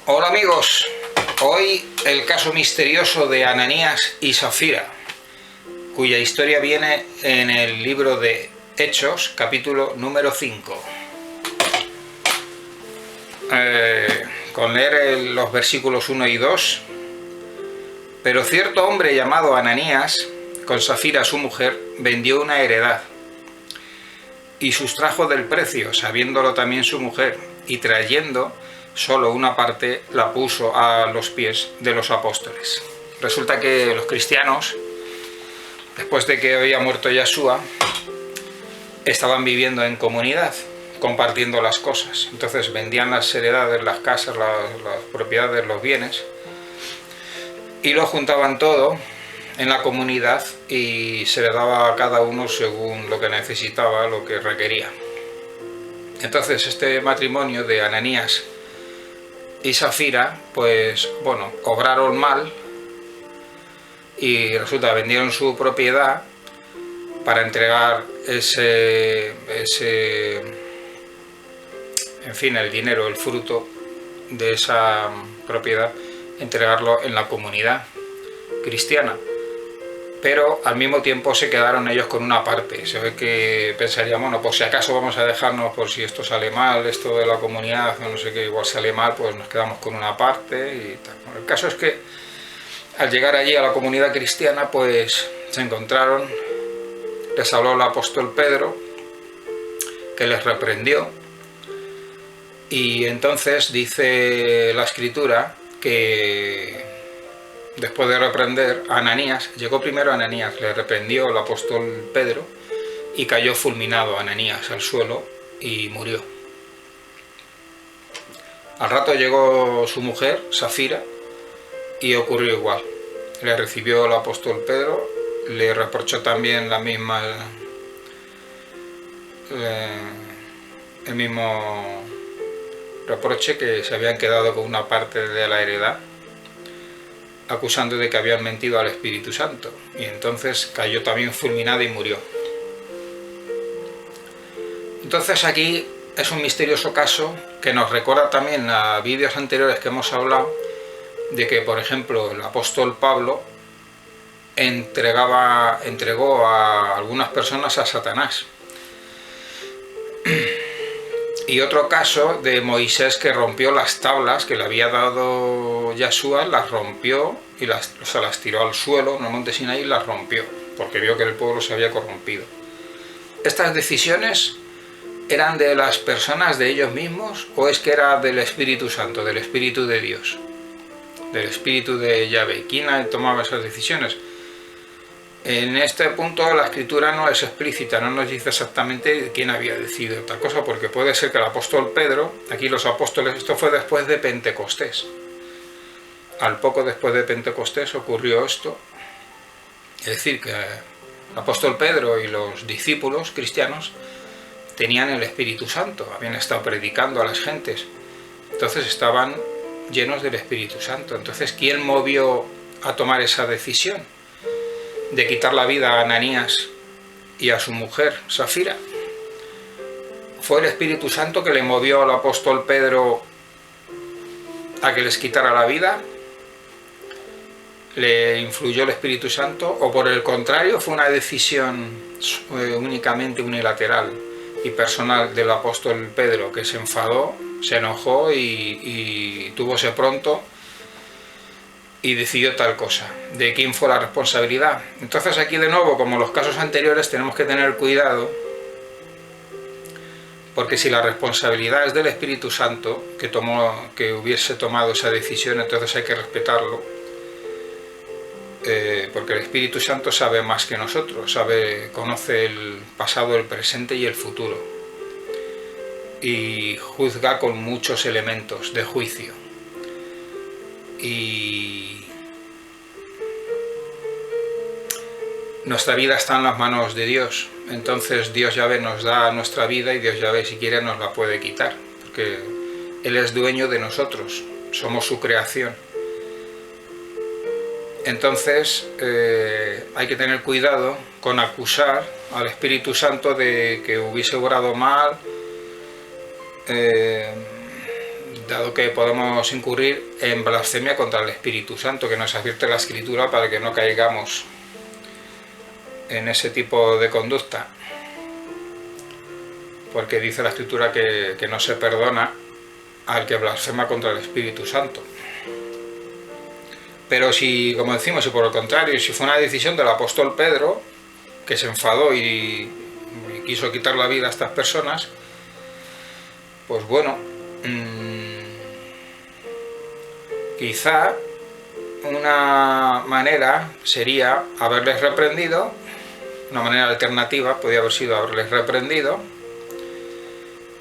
Hola amigos, hoy el caso misterioso de Ananías y Safira, cuya historia viene en el libro de Hechos, capítulo número 5. Con leer los versículos 1 y 2. Pero cierto hombre llamado Ananías, con Safira su mujer, vendió una heredad y sustrajo del precio, sabiéndolo también su mujer, y trayendo solo una parte la puso a los pies de los apóstoles. Resulta que los cristianos, después de que había muerto Yeshua, estaban viviendo en comunidad, compartiendo las cosas. Entonces vendían las heredades, las casas, las propiedades, los bienes, y lo juntaban todo en la comunidad y se le daba a cada uno según lo que necesitaba, lo que requería. Entonces este matrimonio de Ananías y Safira, pues bueno, obraron mal y resulta que vendieron su propiedad para entregar el dinero, el fruto de esa propiedad, entregarlo en la comunidad cristiana. Pero al mismo tiempo se quedaron ellos con una parte. Se ve que pensarían, bueno, por si acaso vamos a dejarnos, por si esto sale mal, esto de la comunidad, no sé qué, igual sale mal, pues nos quedamos con una parte y tal. Bueno, el caso es que al llegar allí a la comunidad cristiana, pues se encontraron, les habló el apóstol Pedro, que les reprendió, y entonces dice la escritura que después de reprender a Ananías, llegó primero Ananías, le reprendió el apóstol Pedro y cayó fulminado Ananías al suelo y murió. Al rato llegó su mujer, Safira, y ocurrió igual. Le recibió el apóstol Pedro, le reprochó también el mismo reproche, que se habían quedado con una parte de la heredad, acusando de que habían mentido al Espíritu Santo, y entonces cayó también fulminado y murió. Entonces aquí es un misterioso caso que nos recuerda también a vídeos anteriores que hemos hablado de que, por ejemplo, el apóstol Pablo entregó a algunas personas a Satanás. Y otro caso de Moisés, que rompió las tablas que le había dado Yeshua, las rompió y las tiró al suelo en el monte Sinaí y las rompió, porque vio que el pueblo se había corrompido. ¿Estas decisiones eran de las personas, de ellos mismos, o es que era del Espíritu Santo, del Espíritu de Dios, del Espíritu de Yahvé? ¿Quién tomaba esas decisiones? En este punto la escritura no es explícita, no nos dice exactamente quién había decidido tal cosa, porque puede ser que el apóstol Pedro, aquí los apóstoles, esto fue después de Pentecostés. Al poco después de Pentecostés ocurrió esto, es decir, que el apóstol Pedro y los discípulos cristianos tenían el Espíritu Santo, habían estado predicando a las gentes, entonces estaban llenos del Espíritu Santo. Entonces, ¿quién movió a tomar esa decisión de quitar la vida a Ananías y a su mujer, Safira? ¿Fue el Espíritu Santo que le movió al apóstol Pedro a que les quitara la vida? ¿Le influyó el Espíritu Santo? ¿O por el contrario fue una decisión únicamente unilateral y personal del apóstol Pedro, que se enfadó, se enojó y túvose pronto y decidió tal cosa? ¿De quién fue la responsabilidad? Entonces aquí, de nuevo, como en los casos anteriores, tenemos que tener cuidado, porque si la responsabilidad es del Espíritu Santo, que hubiese tomado esa decisión, entonces hay que respetarlo, porque el Espíritu Santo sabe más que nosotros, conoce el pasado, el presente y el futuro, y juzga con muchos elementos de juicio. Y nuestra vida está en las manos de Dios. Entonces Dios Yahvé nos da nuestra vida y Dios Yahvé, si quiere, nos la puede quitar, porque Él es dueño de nosotros, somos su creación. Entonces hay que tener cuidado con acusar al Espíritu Santo de que hubiese obrado mal, dado que podemos incurrir en blasfemia contra el Espíritu Santo, que nos advierte la Escritura para que no caigamos en ese tipo de conducta, porque dice la Escritura que no se perdona al que blasfema contra el Espíritu Santo. Pero si, como decimos, si por el contrario, si fue una decisión del apóstol Pedro, que se enfadó y quiso quitar la vida a estas personas, pues bueno, quizá una manera sería haberles reprendido, una manera alternativa podría haber sido haberles reprendido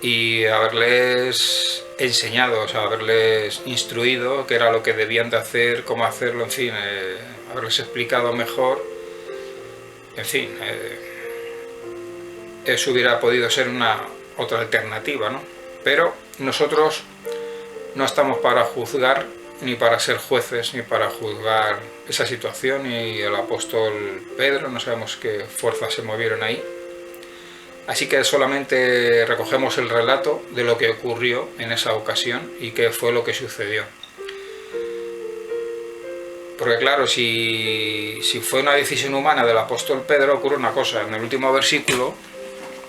y haberles enseñado, o sea, haberles instruido qué era lo que debían de hacer, cómo hacerlo, en fin, haberles explicado mejor, en fin, eso hubiera podido ser otra alternativa, ¿no? Pero nosotros no estamos para juzgar, ni para ser jueces, ni para juzgar esa situación, y el apóstol Pedro, no sabemos qué fuerzas se movieron ahí. Así que solamente recogemos el relato de lo que ocurrió en esa ocasión y qué fue lo que sucedió. Porque claro, si fue una decisión humana del apóstol Pedro, ocurre una cosa. En el último versículo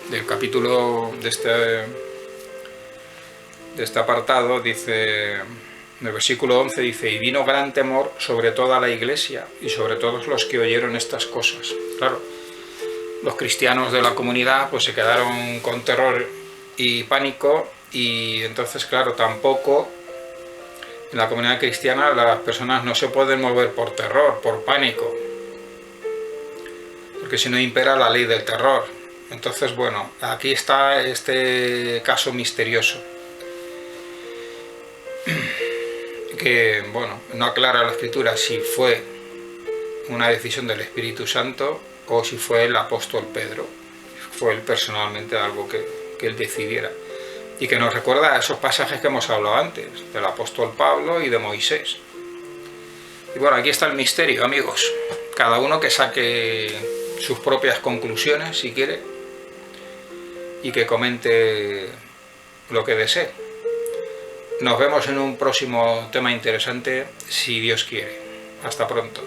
del capítulo de este apartado, dice, en el versículo 11 dice: y vino gran temor sobre toda la iglesia y sobre todos los que oyeron estas cosas. Claro, los cristianos de la comunidad pues se quedaron con terror y pánico, y entonces claro, tampoco en la comunidad cristiana las personas no se pueden mover por terror, por pánico, porque si no impera la ley del terror. Entonces bueno, aquí está este caso misterioso que bueno, no aclara la Escritura si fue una decisión del Espíritu Santo o si fue el apóstol Pedro, fue él personalmente algo que él decidiera, y que nos recuerda a esos pasajes que hemos hablado antes, del apóstol Pablo y de Moisés. Y bueno, aquí está el misterio, amigos, cada uno que saque sus propias conclusiones si quiere y que comente lo que desee. Nos vemos en un próximo tema interesante, si Dios quiere. Hasta pronto.